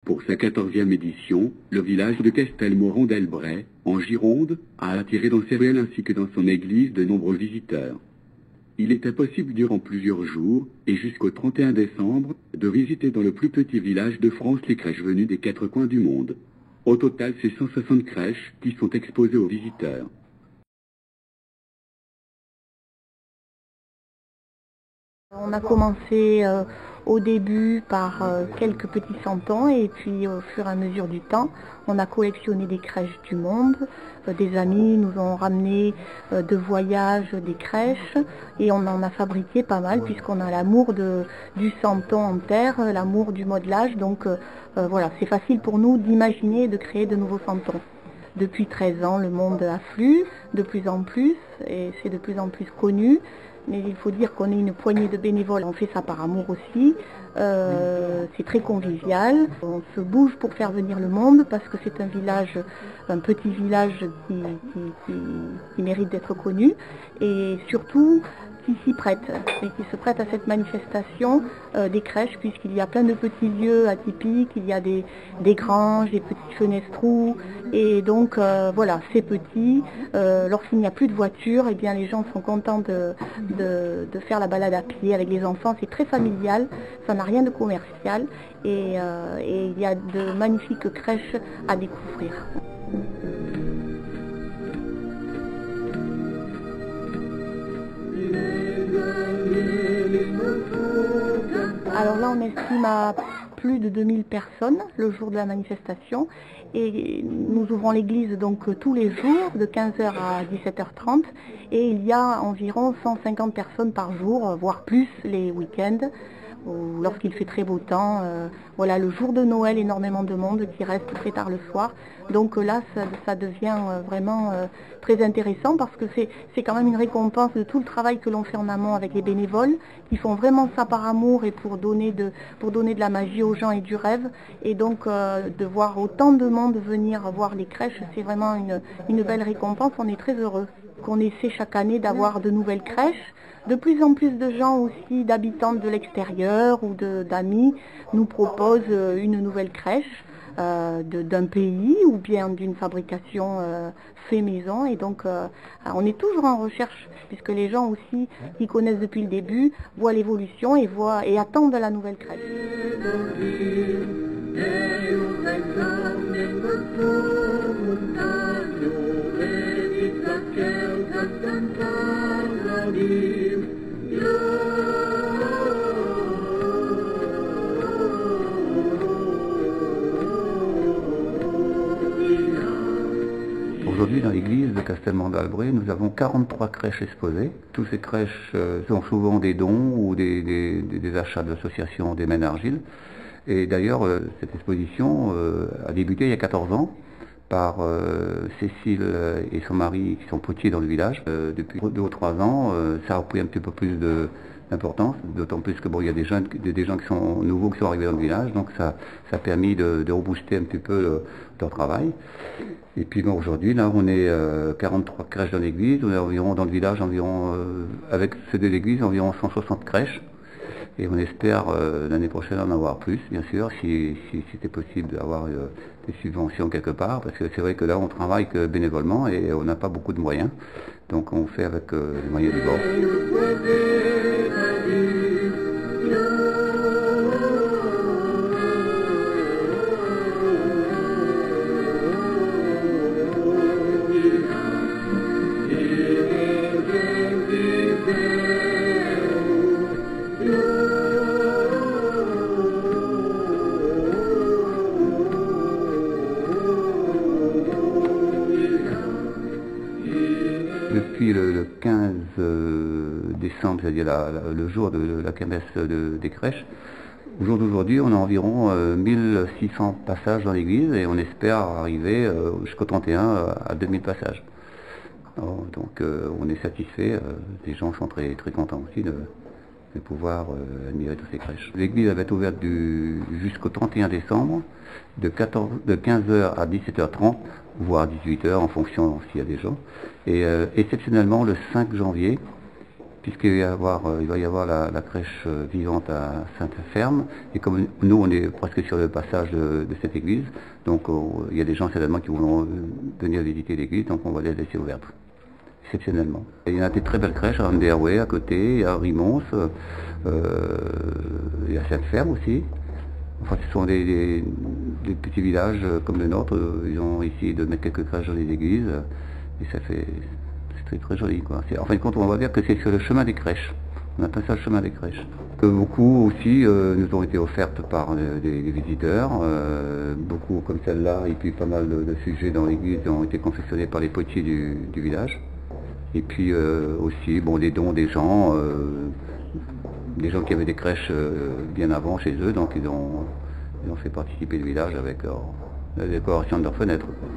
Pour sa 14e édition, le village de Castelmoron-d'Elbray, en Gironde, a attiré dans ses ruelles ainsi que dans son église de nombreux visiteurs. Il était possible durant plusieurs jours, et jusqu'au 31 décembre, de visiter dans le plus petit village de France les crèches venues des 4 coins du monde. Au total, c'est 160 crèches qui sont exposées aux visiteurs. On a commencé au début par quelques petits santons et puis au fur et à mesure du temps, on a collectionné des crèches du monde. Des amis nous ont ramené de voyages des crèches et on en a fabriqué pas mal puisqu'on a l'amour du santon en terre, l'amour du modelage. Donc voilà, c'est facile pour nous d'imaginer et de créer de nouveaux santons. Depuis 13 ans, le monde afflue de plus en plus et c'est de plus en plus connu. Mais il faut dire qu'on est une poignée de bénévoles, on fait ça par amour aussi, c'est très convivial, on se bouge pour faire venir le monde parce que c'est un village, un petit village qui mérite d'être connu et surtout qui s'y prête et qui se prête à cette manifestation des crèches puisqu'il y a plein de petits lieux atypiques, il y a des granges, des petits fenestrous et donc voilà, c'est petit, lorsqu'il n'y a plus de voiture, eh bien les gens sont contents de faire la balade à pied avec les enfants, c'est très familial, ça n'a rien de commercial et il y a de magnifiques crèches à découvrir. Alors là, on estime à plus de 2000 personnes le jour de la manifestation et nous ouvrons l'église donc tous les jours de 15h à 17h30 et il y a environ 150 personnes par jour, voire plus les week-ends ou lorsqu'il fait très beau temps. Voilà, le jour de Noël, énormément de monde qui reste très tard le soir. Donc là, ça devient vraiment très intéressant parce que c'est quand même une récompense de tout le travail que l'on fait en amont avec les bénévoles qui font vraiment ça par amour et pour donner de la magie aux gens et du rêve. Et donc de voir autant de monde venir voir les crèches, c'est vraiment une belle récompense. On est très heureux qu'on essaie chaque année d'avoir de nouvelles crèches. De plus en plus de gens aussi, d'habitants de l'extérieur ou d'amis, nous proposent une nouvelle crèche d'un pays ou bien d'une fabrication fait maison. Et donc, on est toujours en recherche, puisque les gens aussi qui connaissent depuis le début voient l'évolution et attendent la nouvelle crèche. Aujourd'hui, dans l'église de Castelmoron-d'Elbray, nous avons 43 crèches exposées. Toutes ces crèches sont souvent des dons ou des achats d'associations des Maines Argile. Et d'ailleurs, cette exposition a débuté il y a 14 ans par Cécile et son mari qui sont potiers dans le village. Depuis 2 ou 3 ans, ça a pris un petit peu plus d'importance, d'autant plus que bon, il y a des gens qui sont nouveaux qui sont arrivés dans le village, donc ça a permis de rebooster un petit peu leur travail. Et puis bon, aujourd'hui, là, on est 43 crèches dans l'église, on est environ dans le village, avec ceux de l'église, environ 160 crèches. Et on espère l'année prochaine en avoir plus, bien sûr, si c'était possible d'avoir des subventions quelque part, parce que c'est vrai que là on travaille que bénévolement et on n'a pas beaucoup de moyens, donc on fait avec les moyens du bord. Depuis le 15 décembre, c'est-à-dire le jour de la kermesse des crèches, au jour d'aujourd'hui, on a environ 1600 passages dans l'église et on espère arriver jusqu'au 31 à 2000 passages. Donc on est satisfait, les gens sont très, très contents aussi de pouvoir admirer toutes ces crèches. L'église va être ouverte jusqu'au 31 décembre, de 15h à 17h30, voire 18h en fonction s'il y a des gens. Et exceptionnellement le 5 janvier, puisqu'il va y avoir la crèche vivante à Sainte-Ferme, et comme nous on est presque sur le passage de cette église, donc il y a des gens certainement qui voudront venir visiter l'église, donc on va les laisser ouvertes, exceptionnellement. Et il y en a des très belles crèches à Anderway à côté, à Rimons, et à Sainte-Ferme aussi. Enfin, ce sont des petits villages comme le nôtre, ils ont essayé de mettre quelques crèches dans les églises, et c'est très joli, quoi. En fin de compte, on va dire que c'est sur le chemin des crèches. On appelle ça le chemin des crèches. Que beaucoup aussi nous ont été offertes par des visiteurs, beaucoup comme celle-là, et puis pas mal de sujets dans l'église ont été confectionnés par les potiers du village. Et puis aussi, bon, des dons des gens qui avaient des crèches bien avant chez eux, donc ils ont fait participer le village avec la décoration de leurs fenêtres, quoi.